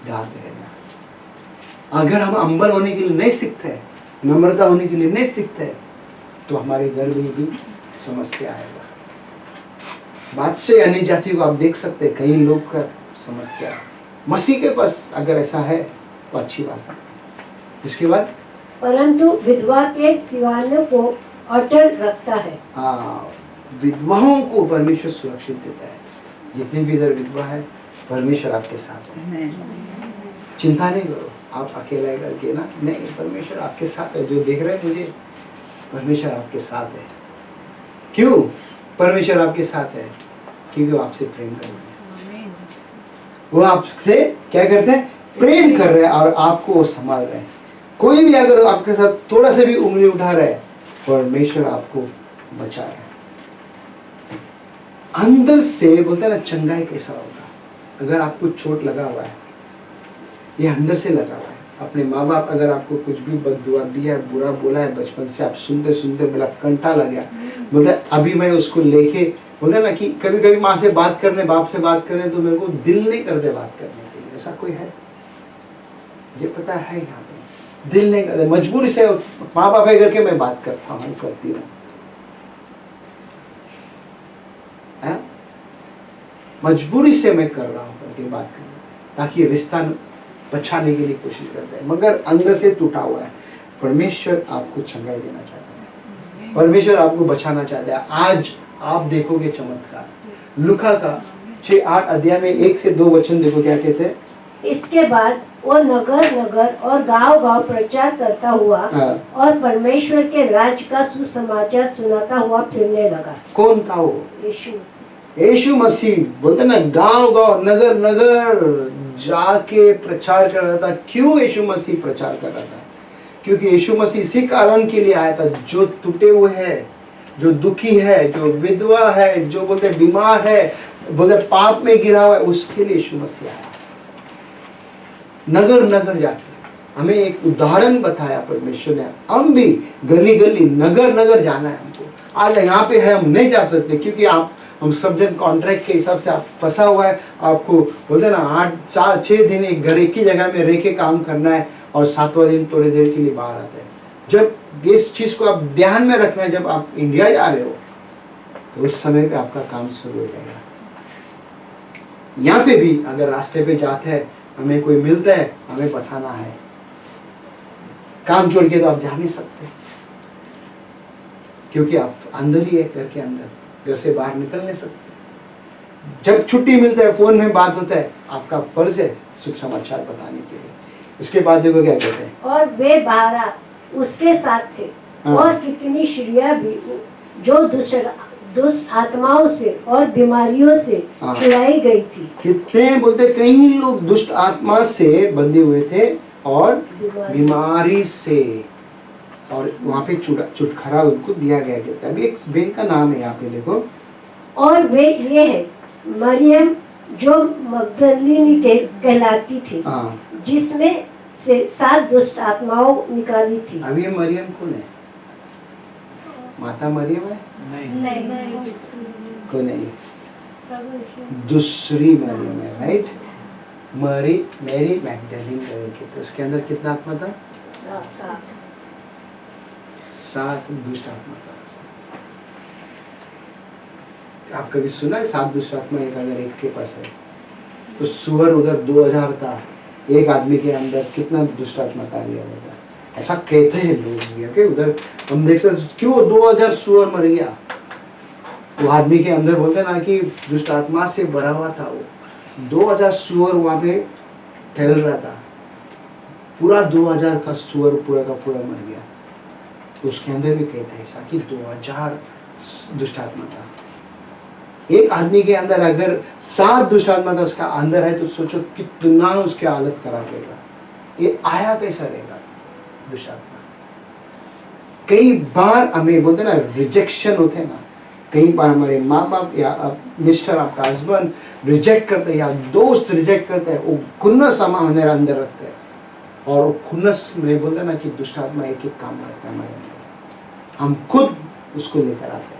डाल देगा। अगर हम हम्बल होने के लिए नहीं सीखते, नम्रता होने के लिए नहीं सीखते, तो हमारे घर में भी समस्या आएगा। बात से अन्य जाति को आप देख सकते हैं, कई लोग का समस्या। मसीह के पास अगर ऐसा है तो अच्छी बात है। उसके बाद परंतु विधवा के सिवाने को अटल रखता है। हाँ, विधवाओं को परमेश्वर सुरक्षित देता है। जितनी भी इधर विधवा है, परमेश्वर आपके साथ है। चिंता नहीं करो, आप अकेला करके ना, नहीं, परमेश्वर आपके साथ है। जो देख रहे हैं मुझे, परमेश्वर आपके साथ है। क्यों परमेश्वर आपके साथ है? क्योंकि वो आपसे प्रेम कर रहे हैं। वो आपसे क्या करते हैं? प्रेम कर रहे हैं, और आपको वो संभाल रहे हैं। कोई भी अगर आपके साथ थोड़ा सा भी उंगली उठा रहा है, परमेश्वर आपको बचा रहा है। अंदर से बोलते हैं ना, चंगाई कैसा होगा? अगर आपको चोट लगा हुआ है, ये अंदर से लगा हुआ है। अपने माँ बाप अगर आपको कुछ भी बददुआ दिया है, बुरा बोला है, बचपन से आप सुनते सुनते मेरा कंटा लग गया, बोलता है अभी मैं उसको लेके, बोलता है ना कि कभी कभी माँ से बात करने, बाप से बात करने, तो मेरे को दिल नहीं करते बात करने के लिए। ऐसा कोई है? ये पता है यहाँ पे दिल नहीं करते, मजबूरी से माँ बाप है करके मैं बात करता हूँ, करती हूँ। मजबूरी से मैं कर रहा हूँ करके बात कर, ताकि रिश्ता बचाने के लिए कोशिश करता है, मगर अंदर से टूटा हुआ है। परमेश्वर आपको चंगाई देना चाहता है, परमेश्वर आपको बचाना चाहता है। आज आप देखोगे चमत्कार। लूका का 6-8 अध्याय में 1 से 2 वचन देखो, क्या कहते हैं? इसके बाद वो नगर नगर और गांव गांव प्रचार करता हुआ हाँ। और परमेश्वर के राज्य का सुसमाचार सुनाता हुआ फिरने लगा। कौन था वो? यीशु यीशु मसीह। बोलते ना, गांव गांव नगर नगर जाके प्रचार कर रहा था। क्यों यीशु मसीह प्रचार कर रहा था? क्योंकि यीशु मसीह इसी कारण के लिए आया था, जो टूटे हुए है, जो दुखी है, जो विधवा है, जो बोलते बीमार है, बोलते पाप में गिरा हुआ है, उसके लिए यीशु मसीह आया। नगर नगर जाके हमें एक उदाहरण बताया परमेश्वर ने। हम भी गली गली नगर नगर जाना है हमको। आज यहाँ पे है, हम नहीं जा सकते क्योंकि हम सब जन कॉन्ट्रैक्ट के हिसाब से आप फंसा हुआ है। आपको बोलते ना 8 4 6 दिन एक घर एक ही जगह में रह के काम करना है और 7वां दिन थोड़ी देर के लिए बाहर आते हैं। जब इस चीज को आप ध्यान में रखना है, जब आप इंडिया जा रहे हो तो उस समय पे आपका काम शुरू हो जाएगा। यहाँ पे भी अगर रास्ते पे जाते हैं, हमें कोई मिलता है, हमें बताना है। काम छोड़ के तो आप जा नहीं सकते क्योंकि आप अंदर ही है, घर के अंदर, घर से बाहर निकल नहीं सकते। जब छुट्टी मिलता है, फोन में बात होता है, आपका फर्ज है शुभ समाचार बताने के लिए। उसके बाद देखो क्या कहते हैं, और वे 12 उसके साथ थे। हाँ। और कितनी स्त्रियां भी जो दुष्ट आत्माओं से और बीमारियों से हाँ। छुड़ाई गई थी। कितने बोलते, कई लोग दुष्ट आत्मा से बंधे हुए थे और बीमारी से, और वहाँ पे छुटकारा उनको दिया गया। कहता है अभी एक बैंक का नाम है यहाँ पे देखो, और वे ये है मरियम जो मगदलीनी कहलाती थी, हाँ। जिसमें से 7 दुष्ट आत्माओं निकाली थी। अभी ये मरियम कौन है? माता मरियम है? कौन है? दूसरी मरियम है, राइट? मैरी मैगडलीन करके। तो उसके अंदर कितना आत्मा था? 7 दुष्ट आत्मा था। आप कभी सुना है 7 दुष्ट आत्मा एक अगर एक के पास है? तो सुअर उधर 2000 था, एक आदमी के अंदर कितना दुष्ट आत्मा कार्य होगा, ऐसा कहते हैं लोग। कि उधर हम देख सकते क्यों 2000 सुअर मर गया। वो आदमी के अंदर बोलते ना कि दुष्ट आत्मा से भरा हुआ था वो। 2000 सुअर वहां पे टहल रहा था, पूरा 2000 का सुअर पूरा का पूरा मर गया। तो उसके अंदर भी कहते हैं ऐसा कि 2000 दुष्ट आत्मा था। एक आदमी के अंदर अगर 7 दुष्ट आत्मा था उसका अंदर है, तो सोचो कितना उसकी हालत खराब रहेगा। ये आया कैसा रहेगा दुष्ट आत्मा? कई बार हमें बोलते ना रिजेक्शन होते हैं ना, कई बार हमारे माँ बाप या मिस्टर आपका हस्बैंड रिजेक्ट करते हैं या दोस्त रिजेक्ट करते हैं, वो खुन्नस हमारे अंदर रखते हैं। और वो खुन्नस में बोलते ना कि दुष्ट आत्मा एक एक काम करता है हमारे अंदर, हम खुद उसको लेकर आते हैं।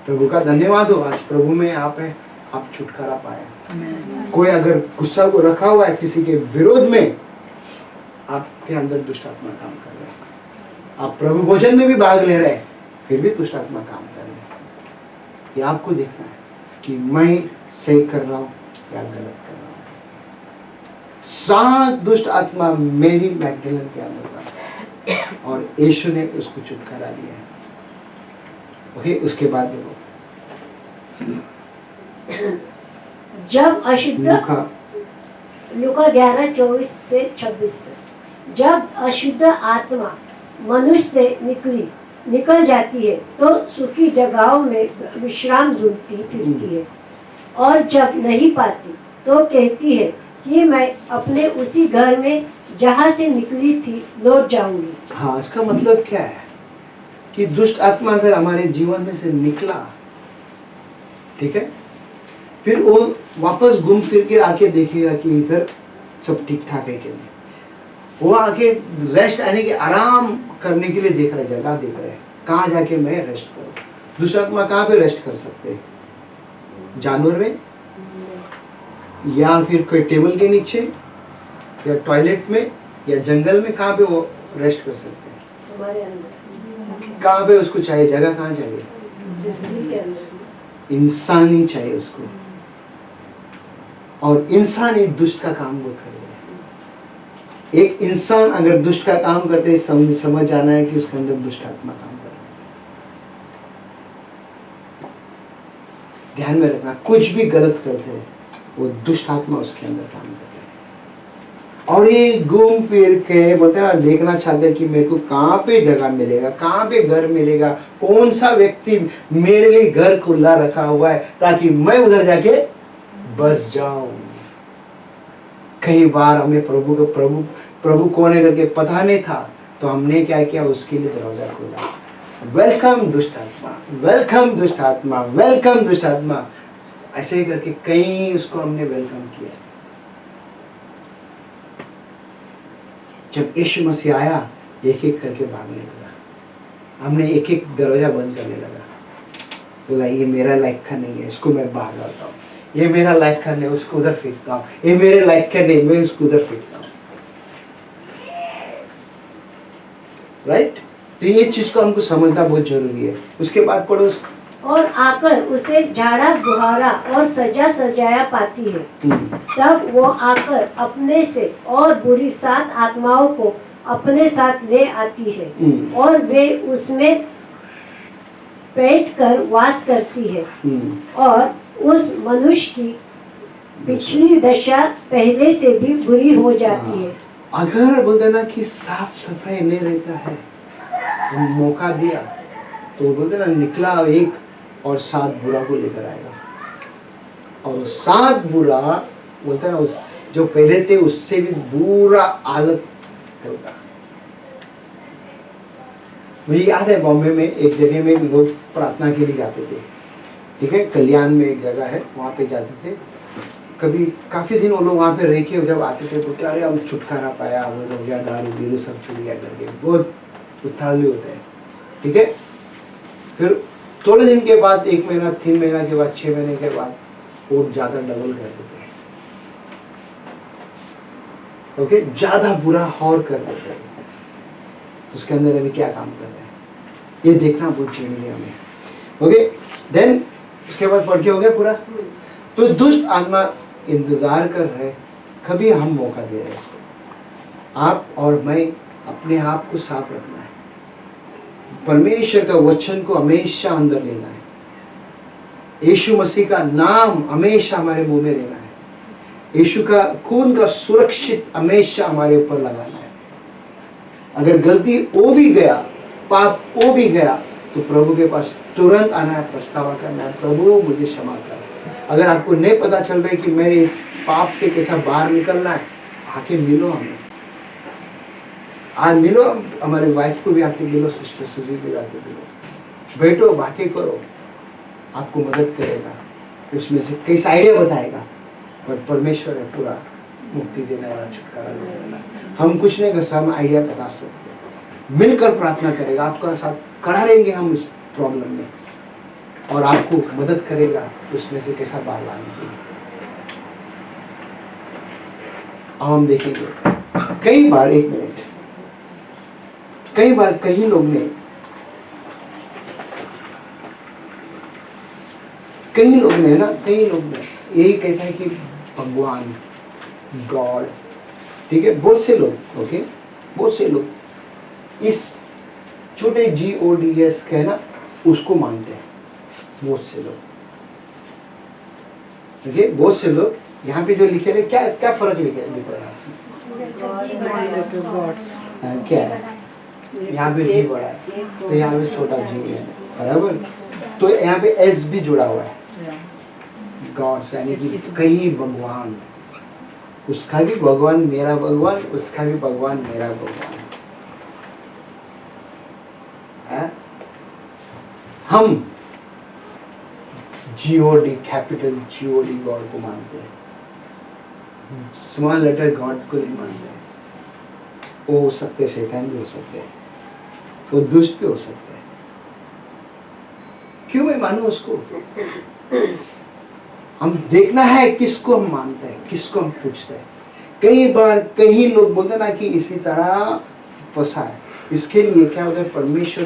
प्रभु का धन्यवाद हो, आज प्रभु में आप है, आप छुटकारा पाए। कोई अगर गुस्सा को रखा हुआ है किसी के विरोध में, आपके अंदर दुष्ट आत्मा काम कर रहा है। आप प्रभु भोजन में भी भाग ले रहे हैं, फिर भी दुष्ट आत्मा काम कर रहे हैं। ये आपको देखना है कि मैं सही कर रहा हूँ या गलत कर रहा हूँ। 7 दुष्ट आत्मा मेरी मैगडलेन के अंदर था और यीशु ने उसको छुटकारा दिया है। ओके, उसके बाद देखो जब अशुद्ध लूका 11:24 से 26 तक। जब अशुद्ध आत्मा मनुष्य से निकल जाती है तो सूखी जगहों में विश्राम ढूंढती फिरती है, और जब नहीं पाती तो कहती है कि मैं अपने उसी घर में जहाँ से निकली थी लौट जाऊंगी। हाँ, इसका मतलब क्या है कि दुष्ट आत्मा अगर हमारे जीवन में से निकला, ठीक है, फिर वो वापस घूम फिर के आके देखेगा कि इधर सब ठीक ठाक है कि नहीं। वो आके रेस्ट आने के आराम करने के लिए देख रहे, जगह देख रहे हैं कहाँ जाके मैं रेस्ट करूं। दुष्ट आत्मा कहाँ पे रेस्ट कर सकते हैं? जानवर में, या फिर कोई टेबल के नीचे, या टॉयलेट में, या जंगल में? कहाँ पे वो रेस्ट कर सकते हैं? हमारे अंदर। कहाँ पे उसको चाहिए? जगह कहाँ चाहिए? दिल के अंदर। इंसान ही चाहिए उसको, और इंसान ही दुष्ट का काम वो कर रहा है। एक इंसान अगर दुष्ट का काम करते है, समझ आना है कि उसके अंदर दुष्ट आत्मा काम कर रहा है। ध्यान में रखना, कुछ भी गलत करते हैं वो दुष्ट आत्मा उसके अंदर काम कर रहा है। और ये घूम फिर के बोलते हैं ना, देखना चाहते हैं कि मेरे को कहाँ पे जगह मिलेगा, कहाँ पे घर मिलेगा, कौन सा व्यक्ति मेरे लिए घर खुला रखा हुआ है ताकि मैं उधर जाके बस जाऊं। कई बार हमें प्रभु कौन है करके पता नहीं था, तो हमने क्या किया, उसके लिए दरवाजा खोला। वेलकम दुष्ट आत्मा, वेलकम दुष्ट आत्मा, वेलकम दुष्ट आत्मा, ऐसे ही करके कई उसको हमने वेलकम किया। जब यीशु मसीह आया, एक एक करके भागने लगा, हमने एक एक दरवाजा बंद करने लगा। बोला ये मेरा लायक का नहीं है, इसको मैं बाहर लाता हूँ। ये मेरा लायक का नहीं, उसको उधर फेंकता हूँ। ये मेरे लायक का नहीं, मैं उसको उधर फेंकता हूँ। राइट? तो ये चीज को हमको समझना बहुत जरूरी है। उसके बाद पढ़ो। और आकर उसे झाड़ा बुहारा और सजा सजाया पाती है। तब वो आकर अपने से और बुरी 7 आत्माओं को अपने साथ ले आती है और वे उसमें बैठ कर वास करती है और उस मनुष्य की पिछली दशा पहले से भी बुरी हो जाती है। अगर बोलते ना कि साफ सफाई नहीं रहता है, मौका दिया तो बोलते ना निकला एक और 7 बुरा को लेकर आएगा। और 7 बुरा बोलते ना उस जो पहले थे उससे भी बुरा हालत होगा। मुझे याद है बॉम्बे में एक जगह में लोग प्रार्थना के लिए जाते थे, ठीक है, कल्याण में एक जगह है, वहाँ पे जाते थे। कभी काफी दिन वो लोग वहाँ पे रह के जब आते थे बोलते अरे हम छुटकारा पाया, वो हो गया, दारू बीरू सब छूट गया करके बहुत उत्थाली होता है, ठीक है। फिर थोड़े दिन के बाद, 1 महीना 3 महीना के बाद, 6 महीने के बाद और ज्यादा डबल कर देते हैं, ओके, ज्यादा बुरा और कर देते हैं। उसके अंदर अभी क्या काम कर रहे हैं ये देखना बहुत जरूरी है हमें, ओके। देन उसके बाद पढ़ के हो गया पूरा। तो दुष्ट आत्मा इंतजार कर रहे, कभी हम मौका दे रहे हैं इसको। आप और मैं अपने आप को साफ रखना है, परमेश्वर का वचन को हमेशा अंदर लेना है, यीशु मसीह का नाम हमेशा हमारे मुंह में रहना है, यीशु का खून का सुरक्षित हमेशा हमारे ऊपर लगाना है। अगर गलती हो भी गया, पाप हो भी गया, तो प्रभु के पास तुरंत आना है, पछतावा करना है, प्रभु मुझे क्षमा कर। अगर आपको नहीं पता चल रहा है कि मेरे इस पाप से कैसा बाहर निकलना है, आके मिलो हमें, आज मिलो, हमारे वाइफ को भी आके मिलो, सिस्टर सुजी को भी आके मिलो, बैठो, बातें करो, आपको मदद करेगा, उसमें से कैसा आइडिया बताएगा। पर परमेश्वर है पूरा मुक्ति देने वाला, छुटकारा देने वाला। हम कुछ नहीं कर सकते, हम आइडिया बता सकते हैं, मिलकर प्रार्थना करेगा, आपका साथ खड़ा रहेंगे हम इस प्रॉब्लम में, और आपको मदद करेगा उसमें से कैसा बाहर लाने के लिए। अब हम देखेंगे कई बार, 1 मिनट, कई बार कई लोग ने यही कहता है कि भगवान, गॉड, ठीक है, बहुत से लोग, ओके, बहुत से लोग इस छोटे GODS कहना उसको मानते हैं, बहुत से लोग, ठीक है, बहुत से लोग। यहाँ पे जो लिखे हैं, क्या क्या फर्क लिखा है? क्या है? यहाँ पे G बड़ा है, तो यहाँ पे छोटा G है, बराबर। तो यहाँ पे S भी जुड़ा हुआ है, गॉड्स, यानी कि कई भगवान, उसका भी भगवान मेरा भगवान, उसका भी भगवान मेरा भगवान है। हम GOD, कैपिटल GOD गॉड को मानते हैं, स्मॉल लेटर गॉड को नहीं मानते हैं। वो हो सकते, शैतान भी हो सकते हैं, वो दुष्ट भी हो सकते हैं। क्यों मैं मानूं उसको? हम देखना है किसको हम मानते हैं, किसको हम पूछते हैं। कई बार कई लोग बोलते ना कि इसी तरह फंसा है, इसके लिए क्या होता है, परमेश्वर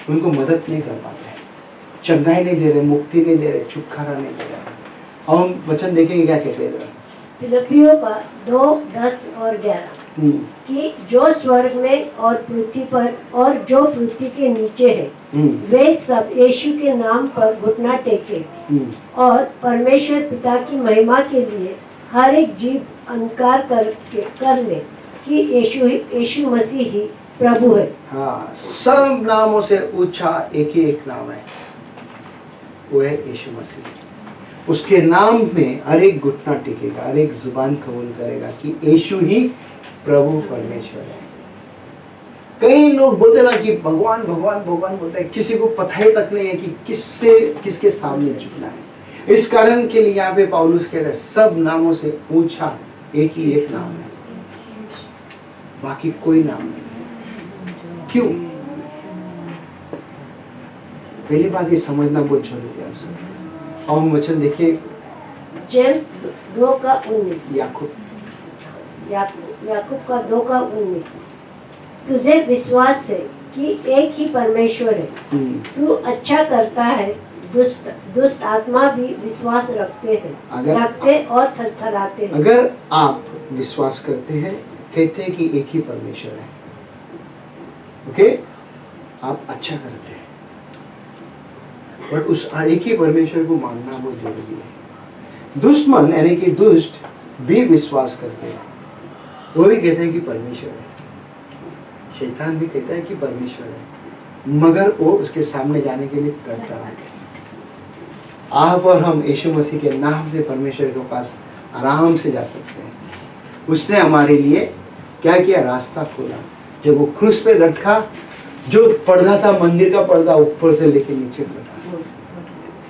उनको मदद नहीं कर पाते, चंगाई नहीं दे रहे, मुक्ति नहीं दे रहे, छुटकारा नहीं दे रहे। अब हम वचन देखेंगे क्या कहते हैं फिलिपियों का 2:10 और 11 कि जो स्वर्ग में और पृथ्वी पर और जो पृथ्वी के नीचे है वे सब यीशु के नाम पर घुटना टेके और परमेश्वर पिता की महिमा के लिए हर एक जीव अंकार कर ले कि यीशु मसीह ही प्रभु है। हाँ, सब नामों से ऊंचा एक ही एक नाम है, वो है यीशु मसीह। उसके नाम में हर एक घुटना टिकेगा, हर एक जुबान कबूल करेगा कि यीशु ही प्रभु परमेश्वर है। कई लोग बोलते ना कि भगवान भगवान भगवान बोलते हैं, किसी को पता ही तक नहीं है कि किसके सामने झुकना है। इस कारण के लिए यहाँ पे पौलुस कह रहे हैं सब नामों से ऊंचा एक ही एक नाम है, बाकी कोई नाम नहीं। क्यों? पहली बात ये समझना बहुत जरूरी है हम सब। और हम वचन देखिए जेम्स 2:19, याकूब याकूब का 2:19, तुझे विश्वास है कि एक ही परमेश्वर है, तू अच्छा करता है, दुष्ट आत्मा भी विश्वास रखते और थरथराते हैं। अगर आप विश्वास करते हैं, कहते हैं कि एक ही परमेश्वर है, ओके, आप अच्छा करते हैं, बट उस एक ही परमेश्वर को मानना बहुत जरूरी है। दुष्ट मन यानी कि दुष्ट भी विश्वास करते हैं, वो भी कहते हैं कि परमेश्वर है, शैतान भी कहता है कि परमेश्वर है, मगर वो उसके सामने जाने के लिए तरतराते हैं। आप और हम यीशु मसीह के नाम से परमेश्वर के पास आराम से जा सकते हैं। उसने हमारे लिए क्या किया? रास्ता खोला। जब वो क्रूस पे लटका, जो पर्दा था, मंदिर का पर्दा ऊपर से लेके नीचे फटा,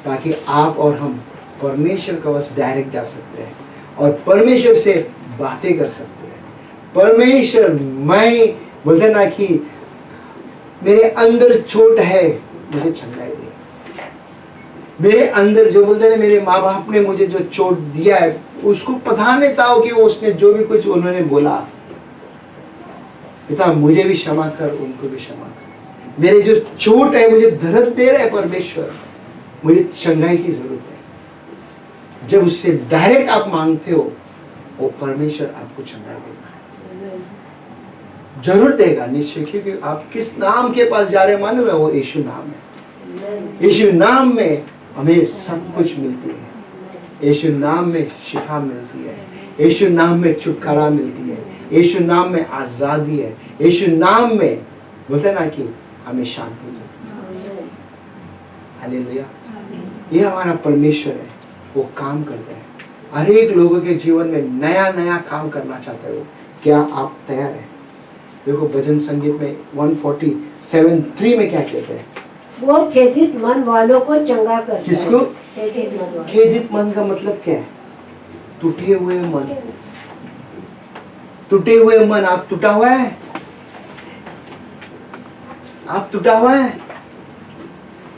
ताकि आप और हम परमेश्वर के पास डायरेक्ट जा सकते हैं और परमेश्वर से बातें कर सकते हैं। परमेश्वर, मैं बोलते ना कि मेरे अंदर चोट है, मुझे चंगाई दे। मेरे अंदर जो बोलते हैं, मेरे माँ बाप ने मुझे जो चोट दिया है, उसको पता नहीं था कि उसने जो भी कुछ उन्होंने बोला, पिता मुझे भी क्षमा कर, उनको भी क्षमा कर। मेरे जो चोट है, मुझे दर्द दे रहा है परमेश्वर, मुझे चंगाई की जरूरत है। जब उससे डायरेक्ट आप मांगते हो, वो परमेश्वर आपको चंगाई देगा, जरूर देगा, निश्चय। क्योंकि आप किस नाम के पास जा रहे मालूम है? वो यीशु नाम है। यीशु नाम में हमें सब कुछ मिलती है। यीशु नाम में शिफा मिलती है, यीशु नाम में छुटकारा मिलती है, यीशु नाम में आजादी है, यीशु नाम में बोलते ना कि हमें शांति मिलती है। हालेलुया। ये हमारा परमेश्वर है, वो काम करता है। हर एक लोगों के जीवन में नया नया काम करना चाहता है वो। क्या आप तैयार हैं? देखो भजन संगीत में 147:3 में क्या कहते हैं? वो खेदित मन वालों को चंगा करता है। किसको? खेदित मन वालों। खेदित मन का मतलब क्या है? टूटे हुए मन। टूटे हुए मन। आप टूटा हुआ है? आप टूटा हुआ है?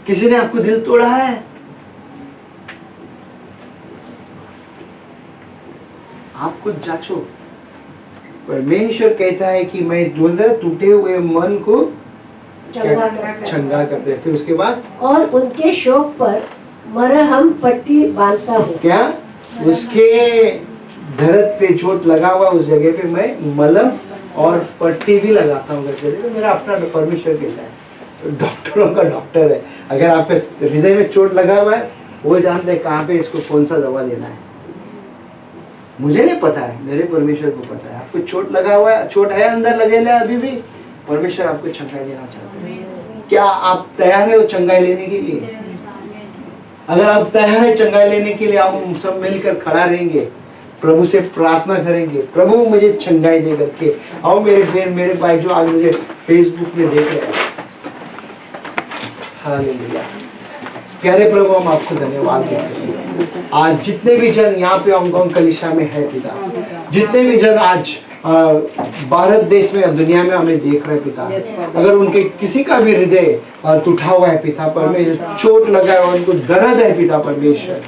किसी ने आपको दिल तोड़ा है? आप कुछ जांचो। परमेश्वर कहता है कि मैं टूटे हुए मन को चंगा करते हैं। फिर उसके बाद और उनके शोक पर मरहम पट्टी बांधता हूँ। क्या? उसके दर्द पे चोट लगा हुआ, उस जगह पे मैं मलहम और पट्टी भी लगाता हूँ करके। देखो मेरा अपना परमेश्वर कहता है, डॉक्टरों का डॉक्टर है। अगर आपके हृदय में चोट लगा हुआ है, वो जानते हैं कहाँ पे इसको कौन सा दवा देना है। मुझे नहीं पता है, मेरे परमेश्वर को पता है। आपको चोट लगा हुआ है, चोट है अंदर लगेला अभी भी, परमेश्वर आपको चंगाई देना चाहते हैं। क्या आप तैयार है वो चंगाई लेने के लिए? अगर आप तैयार है चंगाई लेने के लिए, आप सब मिलकर खड़ा रहेंगे, प्रभु से प्रार्थना करेंगे, प्रभु मुझे चंगाई दे करके। आओ मेरे बहन मेरे भाई जो आज मुझे फेसबुक में देख रहे हैं, हालेलुया। प्यारे प्रभु, हम आपको धन्यवाद देते हैं। आज जितने भी जन यहाँ पे हांगकांग कलीसिया में है पिता, जितने भी जन आज भारत देश में दुनिया में हमें देख रहे पिता, अगर उनके किसी का भी हृदय टूटा हुआ है पिता परमेश्वर, चोट लगा है, उनको दर्द है पिता परमेश्वर,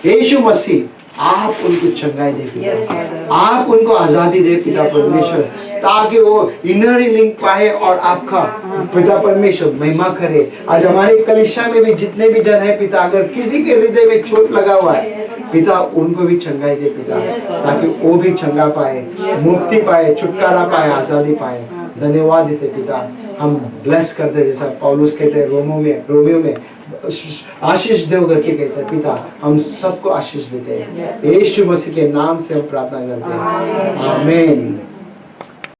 यीशु मसीह आप उनको चंगाई दे पिता, आप उनको आजादी दे पिता परमेश्वर, ताकि वो इनर हीलिंग पाए और आपका पिता परमेश्वर महिमा करे। आज हमारे कलीसिया में भी जितने भी जन है पिता, अगर किसी के हृदय में चोट लगा हुआ है पिता, उनको भी चंगाई दे पिता, ताकि वो भी चंगा पाए, मुक्ति पाए, छुटकारा पाए, आजादी पाए। धन्यवाद देते पिता, हम ब्लेस करते, जैसा पौलुस कहते हैं रोमियो में आशीष देव करके कहते हैं। पिता हम सबको आशीष देते हैं, यीशु मसीह के नाम से हम प्रार्थना करते हैं, आमीन।